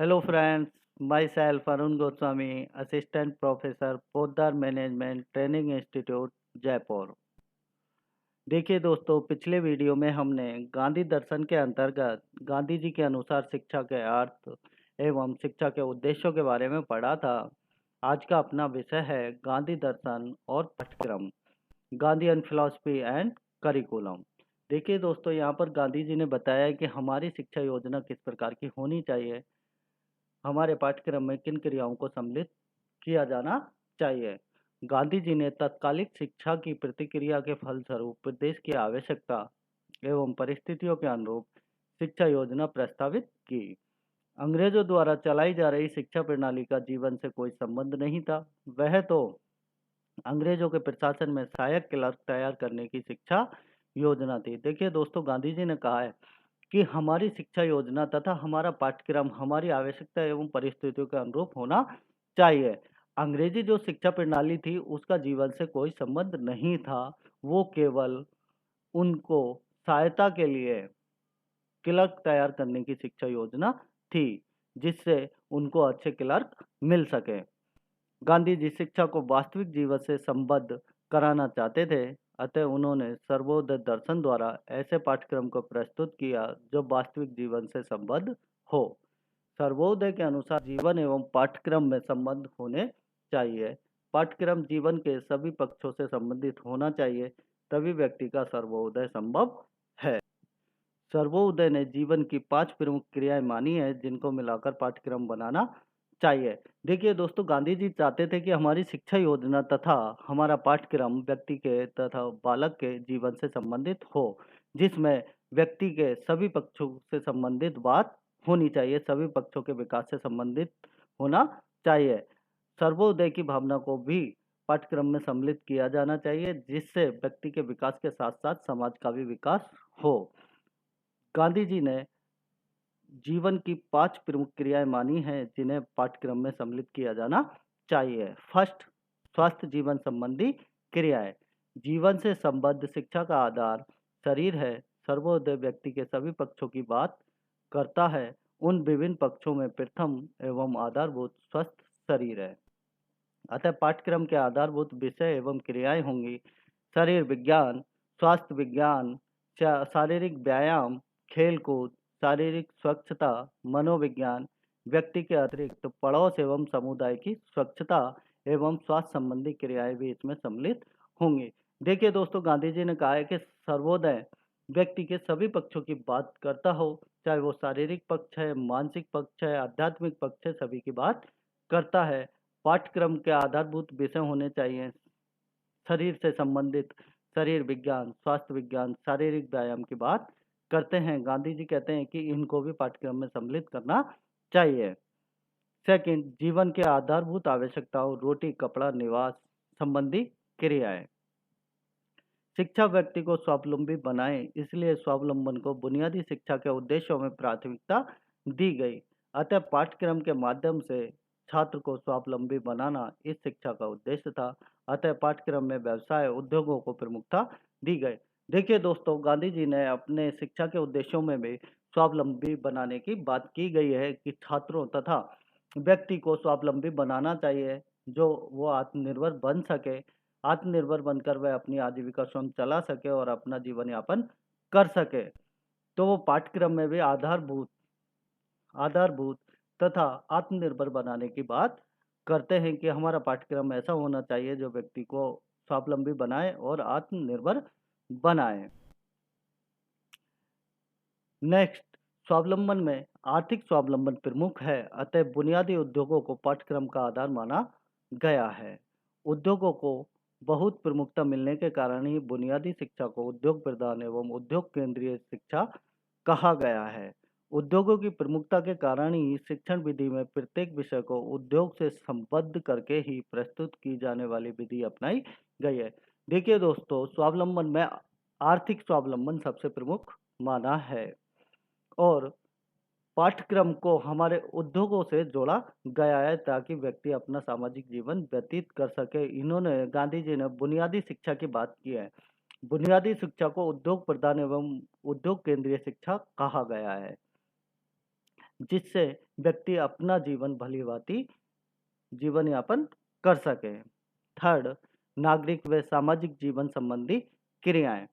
Hello friends, myself Arun Goswami, Assistant Professor, Poddar Management Training Institute, Jaipur. देखिए दोस्तों, पिछले video में हमने गांधी दर्शन के अंतर्गत गांधी जी के अनुसार शिक्षा के अर्थ एवं शिक्षा के उद्देश्यों के बारे में पढ़ा था। आज का अपना विषय है गांधी दर्शन और पाठ्यक्रम, गांधीयन फिलॉसफी एंड करिकुलम। देखिए दोस्तों, यहाँ पर गांधी जी ने बताया है कि हमारी शिक्षा योजना किस प्रकार की होनी चाहिए, हमारे पाठ्यक्रम में किन क्रियाओं को सम्मिलित किया जाना चाहिए। गांधी जी ने तत्कालिक शिक्षा की प्रतिक्रिया के फलस्वरूप देश की आवश्यकता एवं परिस्थितियों के अनुरूप शिक्षा योजना प्रस्तावित की। अंग्रेजों द्वारा चलाई जा रही शिक्षा प्रणाली का जीवन से कोई संबंध नहीं था। वह तो अंग्रेजों के प्रशासन में सहायक क्लर्क तैयार करने की शिक्षा योजना थी। देखिए दोस्तों, गांधी जी ने कहा है कि हमारी शिक्षा योजना तथा हमारा पाठ्यक्रम हमारी आवश्यकता एवं परिस्थितियों के अनुरूप होना चाहिए। अंग्रेजी जो शिक्षा प्रणाली थी उसका जीवन से कोई संबंध नहीं था। वो केवल उनको सहायता के लिए क्लर्क तैयार करने की शिक्षा योजना थी, जिससे उनको अच्छे क्लर्क मिल सके। गांधी जी शिक्षा को वास्तविक जीवन से संबद्ध कराना चाहते थे, अतः उन्होंने सर्वोदय दर्शन द्वारा ऐसे पाठ्यक्रम को प्रस्तुत किया जो वास्तविक जीवन से संबद्ध हो। सर्वोदय के अनुसार जीवन एवं पाठ्यक्रम में संबंध होने चाहिए। पाठ्यक्रम जीवन के सभी पक्षों से संबंधित होना चाहिए, तभी व्यक्ति का सर्वोदय संभव है। सर्वोदय ने जीवन की 5 प्रमुख क्रियाएं मानी है, जिनको मिलाकर पाठ्यक्रम बनाना चाहिए। देखिए दोस्तों, गांधी जी चाहते थे कि हमारी शिक्षा योजना तथा हमारा पाठ्यक्रम व्यक्ति के तथा बालक के जीवन से संबंधित हो, जिसमें व्यक्ति के सभी पक्षों से संबंधित बात होनी चाहिए, सभी पक्षों के विकास से संबंधित होना चाहिए। सर्वोदय की भावना को भी पाठ्यक्रम में सम्मिलित किया जाना चाहिए, जिससे व्यक्ति के विकास के साथ साथ समाज का भी विकास हो। गांधी जी ने जीवन की 5 प्रमुख क्रियाएं मानी हैं, जिन्हें पाठ्यक्रम में सम्मिलित किया जाना चाहिए। फर्स्ट, स्वास्थ्य जीवन संबंधी क्रियाएं। जीवन से संबद्ध शिक्षा का आधार शरीर है। सर्वोदय व्यक्ति के सभी पक्षों की बात करता है। उन विभिन्न पक्षों में प्रथम एवं आधारभूत स्वस्थ शरीर है। अतः पाठ्यक्रम के आधारभूत विषय एवं क्रियाएं होंगी शरीर विज्ञान, स्वास्थ्य विज्ञान, शारीरिक व्यायाम, खेलकूद, शारीरिक स्वच्छता, मनोविज्ञान, व्यक्ति के अतिरिक्त पड़ोस एवं समुदाय की स्वच्छता एवं स्वास्थ्य संबंधी क्रियाएं भी इसमें सम्मिलित होंगी। देखिए दोस्तों, गांधी जी ने कहा है कि सर्वोदय व्यक्ति के सभी पक्षों की बात करता हो, चाहे वो शारीरिक पक्ष है, मानसिक पक्ष है, आध्यात्मिक पक्ष है, सभी की बात करता है। पाठ्यक्रम के आधारभूत विषय होने चाहिए शरीर से संबंधित, शरीर विज्ञान, स्वास्थ्य विज्ञान, शारीरिक व्यायाम की बात करते हैं। गांधी जी कहते हैं कि इनको भी पाठ्यक्रम में सम्मिलित करना चाहिए। सेकंड, जीवन के आधारभूत आवश्यकताओं रोटी, कपड़ा, निवास संबंधी क्रियाएं। शिक्षा व्यक्ति को स्वावलंबी बनाए, इसलिए स्वावलंबन को बुनियादी शिक्षा के उद्देश्यों में प्राथमिकता दी गई। अतः पाठ्यक्रम के माध्यम से छात्र को स्वावलंबी बनाना इस शिक्षा का उद्देश्य था। अतः पाठ्यक्रम में व्यवसाय, उद्योगों को प्रमुखता दी गई। देखिए दोस्तों, गांधी जी ने अपने शिक्षा के उद्देश्यों में भी स्वावलंबी बनाने की बात की गई है कि छात्रों तथा व्यक्ति को स्वावलंबी बनाना चाहिए, जो वो आत्मनिर्भर बन सके। आत्मनिर्भर बनकर वह अपनी आजीविका स्वयं चला सके और अपना जीवन यापन कर सके। तो वो पाठ्यक्रम में भी आधारभूत आधारभूत तथा आत्मनिर्भर बनाने की बात करते हैं कि हमारा पाठ्यक्रम ऐसा होना चाहिए जो व्यक्ति को स्वावलंबी बनाए और आत्मनिर्भर बनाए। नेक्स्ट, स्वावलंबन में आर्थिक स्वावलंबन प्रमुख है, अतः बुनियादी उद्योगों को पाठ्यक्रम का आधार माना गया है। उद्योगों को बहुत प्रमुखता मिलने के कारण ही बुनियादी शिक्षा को उद्योग प्रधान एवं उद्योग केंद्रीय शिक्षा कहा गया है। उद्योगों की प्रमुखता के कारण ही शिक्षण विधि में प्रत्येक विषय को उद्योग से संबद्ध करके ही प्रस्तुत की जाने वाली विधि अपनाई गई है। देखिए दोस्तों, स्वावलंबन में आर्थिक स्वावलंबन सबसे प्रमुख माना है और पाठ्यक्रम को हमारे उद्योगों से जोड़ा गया है, ताकि व्यक्ति अपना सामाजिक जीवन व्यतीत कर सके। इन्होंने गांधी जी ने बुनियादी शिक्षा की बात की है। बुनियादी शिक्षा को उद्योग प्रधान एवं उद्योग केंद्रीय शिक्षा कहा गया है, जिससे व्यक्ति अपना जीवन भली-भांति जीवन यापन कर सके। थर्ड, नागरिक व सामाजिक जीवन संबंधी क्रियाएं।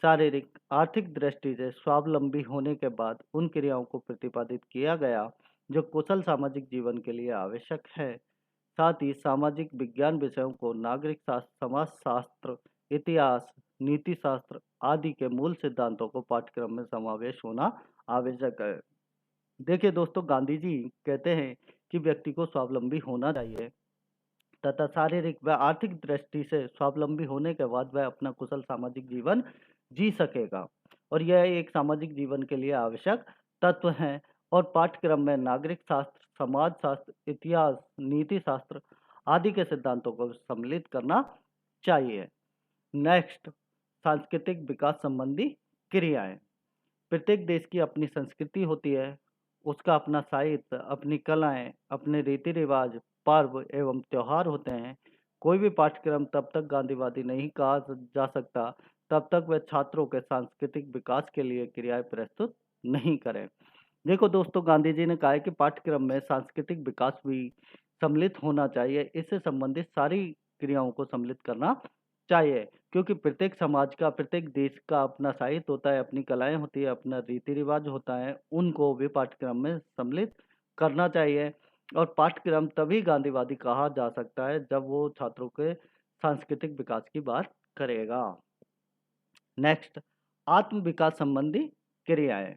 शारीरिक आर्थिक दृष्टि से स्वावलंबी होने के बाद उन क्रियाओं को प्रतिपादित किया गया जो कुशल सामाजिक जीवन के लिए आवश्यक है। साथ ही सामाजिक विज्ञान विषयों को नागरिक शास्त्र, समाज शास्त्र, इतिहास, नीति शास्त्र आदि के मूल सिद्धांतों को पाठ्यक्रम में समावेश होना आवश्यक है। देखिए दोस्तों, गांधी जी कहते हैं कि व्यक्ति को स्वावलंबी होना चाहिए तथा शारीरिक व आर्थिक दृष्टि से स्वावलंबी होने के बाद वह अपना कुशल सामाजिक जीवन जी सकेगा और यह एक सामाजिक जीवन के लिए आवश्यक तत्व है। और पाठ्यक्रम में नागरिक शास्त्र, समाज शास्त्र, इतिहास, नीति शास्त्र आदि के सिद्धांतों को सम्मिलित करना चाहिए। नेक्स्ट, सांस्कृतिक विकास संबंधी क्रियाएं। प्रत्येक देश की अपनी संस्कृति होती है, उसका अपना साहित्य, अपनी कलाएं, अपने रीति रिवाज, पर्व एवं त्योहार होते हैं। कोई भी पाठ्यक्रम तब तक गांधीवादी नहीं कहा जा सकता तब तक वह छात्रों के सांस्कृतिक विकास के लिए क्रियाएं प्रस्तुत नहीं करे। देखो दोस्तों, गांधी जी ने कहा है कि पाठ्यक्रम में सांस्कृतिक विकास भी सम्मिलित होना चाहिए। इससे संबंधित सारी क्रियाओं को सम्मिलित करना चाहिए, क्योंकि प्रत्येक समाज का, प्रत्येक देश का अपना साहित्य होता है, अपनी कलाएं होती है, अपना रीति रिवाज होता है, उनको भी पाठ्यक्रम में सम्मिलित करना चाहिए। और पाठ्यक्रम तभी गांधीवादी कहा जा सकता है जब वो छात्रों के सांस्कृतिक विकास की बात करेगा। नेक्स्ट, आत्म विकास संबंधी क्रियाएं।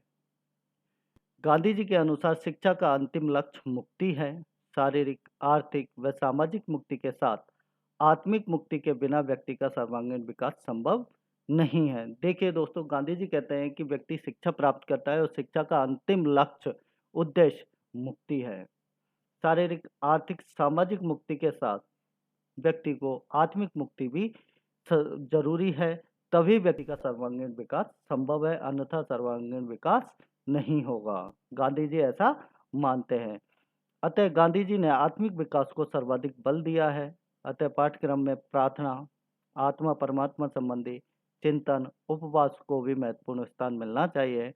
गांधी जी के अनुसार शिक्षा का अंतिम लक्ष्य मुक्ति है। शारीरिक, आर्थिक व सामाजिक मुक्ति के साथ आत्मिक मुक्ति के बिना व्यक्ति का सर्वांगीण विकास संभव नहीं है। देखिए दोस्तों, गांधी जी कहते हैं कि व्यक्ति शिक्षा प्राप्त करता है और शिक्षा का अंतिम लक्ष्य, उद्देश्य मुक्ति है। शारीरिक, आर्थिक, सामाजिक मुक्ति के साथ व्यक्ति को आत्मिक मुक्ति भी जरूरी है, तभी व्यक्ति का सर्वांगीण विकास संभव है, अन्यथा सर्वांगीण विकास नहीं होगा। गांधी जी ऐसा मानते हैं। अतः गांधी जी ने आत्मिक विकास को सर्वाधिक बल दिया है। अतः पाठ्यक्रम में प्रार्थना, आत्मा परमात्मा संबंधी चिंतन, उपवास को भी महत्वपूर्ण स्थान मिलना चाहिए।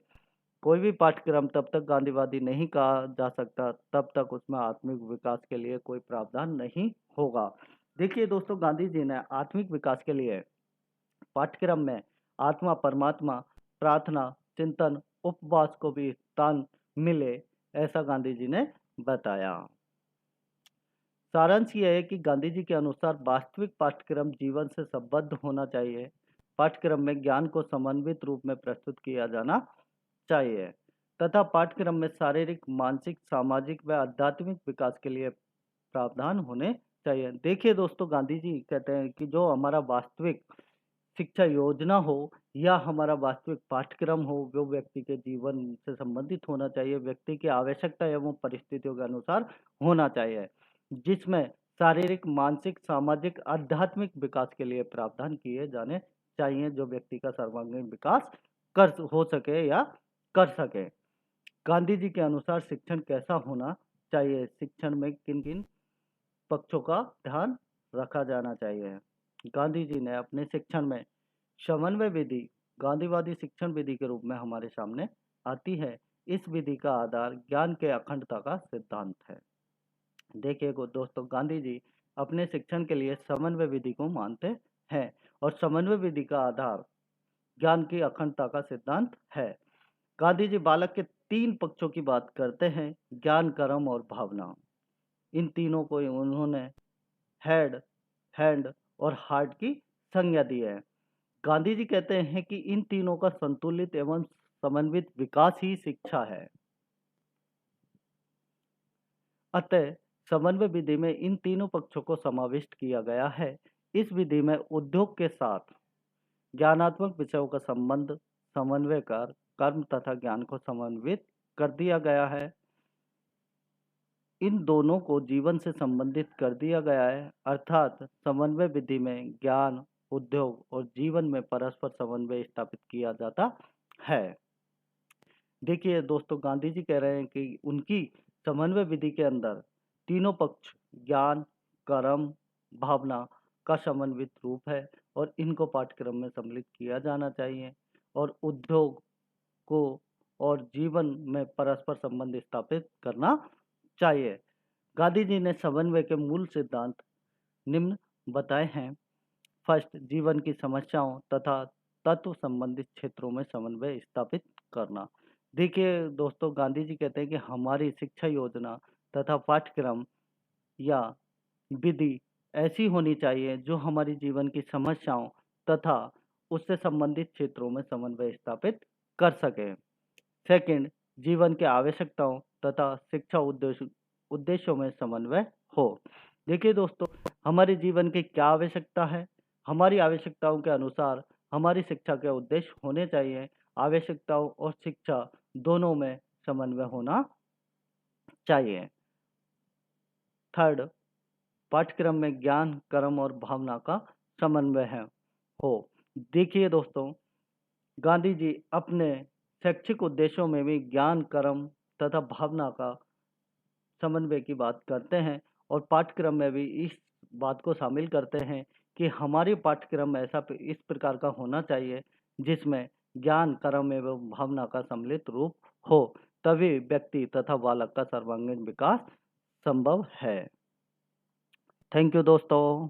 कोई भी पाठ्यक्रम तब तक गांधीवादी नहीं कहा जा सकता तब तक उसमें आत्मिक विकास के लिए कोई प्रावधान नहीं होगा। देखिए दोस्तों, गांधी जी ने आत्मिक विकास के लिए पाठ्यक्रम में आत्मा परमात्मा, प्रार्थना, चिंतन, उपवास को भी स्थान मिले, ऐसा गांधी जी ने बताया। सारांश यह है कि गांधी जी के अनुसार वास्तविक पाठ्यक्रम जीवन से संबद्ध होना चाहिए। पाठ्यक्रम में ज्ञान को समन्वित रूप में प्रस्तुत किया जाना चाहिए तथा पाठ्यक्रम में शारीरिक, मानसिक, सामाजिक व आध्यात्मिक विकास के लिए प्रावधान होने चाहिए। देखिए दोस्तों, गांधी जी कहते हैं कि जो हमारा वास्तविक शिक्षा योजना हो या हमारा वास्तविक पाठ्यक्रम हो, वो व्यक्ति के जीवन से संबंधित होना चाहिए, व्यक्ति की आवश्यकता एवं परिस्थितियों के अनुसार होना चाहिए, जिसमें शारीरिक, मानसिक, सामाजिक, आध्यात्मिक विकास के लिए प्रावधान किए जाने चाहिए, जो व्यक्ति का सर्वांगीण विकास कर हो सके या कर सके। गांधी जी के अनुसार शिक्षण कैसा होना चाहिए, शिक्षण में किन किन पक्षों का ध्यान रखा जाना चाहिए। गांधी जी ने अपने शिक्षण में समन्वय विधि, गांधीवादी शिक्षण विधि के रूप में हमारे सामने आती है। इस विधि का आधार ज्ञान के अखंडता का सिद्धांत है। देखिए दोस्तों, गांधी जी अपने शिक्षण के लिए समन्वय विधि को मानते हैं और समन्वय विधि का आधार ज्ञान की अखंडता का सिद्धांत है। गांधी जी बालक के 3 पक्षों की बात करते हैं, ज्ञान, कर्म और भावना। इन तीनों को उन्होंने हेड, हैंड और हार्ट की संज्ञा दी है। गांधी जी कहते हैं कि इन तीनों का संतुलित एवं समन्वित विकास ही शिक्षा है। अतः समन्वय विधि में इन तीनों पक्षों को समाविष्ट किया गया है। इस विधि में उद्योग के साथ ज्ञानात्मक विषयों का संबंध समन्वय कर कर्म तथा ज्ञान को समन्वित कर दिया गया है। इन दोनों को जीवन से संबंधित कर दिया गया है, अर्थात समन्वय विधि में ज्ञान, उद्योग और जीवन में परस्पर समन्वय स्थापित किया जाता है। देखिए दोस्तों, गांधी जी कह रहे हैं कि उनकी समन्वय विधि के अंदर तीनों पक्ष ज्ञान, कर्म, भावना का समन्वित रूप है और इनको पाठ्यक्रम में सम्मिलित किया जाना चाहिए और उद्योग को और जीवन में परस्पर संबंध स्थापित करना चाहिए। गांधी जी ने समन्वय के मूल सिद्धांत निम्न बताए हैं। फर्स्ट, जीवन की समस्याओं तथा तत्व संबंधित क्षेत्रों में समन्वय स्थापित करना। देखिए दोस्तों, गांधी जी कहते हैं कि हमारी शिक्षा योजना तथा पाठ्यक्रम या विधि ऐसी होनी चाहिए जो हमारी जीवन की समस्याओं तथा उससे संबंधित क्षेत्रों में समन्वय स्थापित कर सके। सेकंड, जीवन की आवश्यकताओं तथा शिक्षा उद्देश्यों में समन्वय हो। देखिए दोस्तों, हमारे जीवन की क्या आवश्यकता है, हमारी आवश्यकताओं के अनुसार हमारी शिक्षा के उद्देश्य होने चाहिए। आवश्यकताओं और शिक्षा दोनों में समन्वय होना चाहिए। थर्ड, पाठ्यक्रम में ज्ञान, कर्म और भावना का समन्वय है हो। देखिए दोस्तों, गांधी जी अपने शैक्षिक उद्देश्यों में भी ज्ञान, कर्म तथा भावना का समन्वय की बात करते हैं और पाठ्यक्रम में भी इस बात को शामिल करते हैं कि हमारी पाठ्यक्रम ऐसा इस प्रकार का होना चाहिए जिसमें ज्ञान, कर्म एवं भावना का सम्मिलित रूप हो, तभी व्यक्ति तथा बालक का सर्वांगीण विकास संभव है। थैंक यू दोस्तों।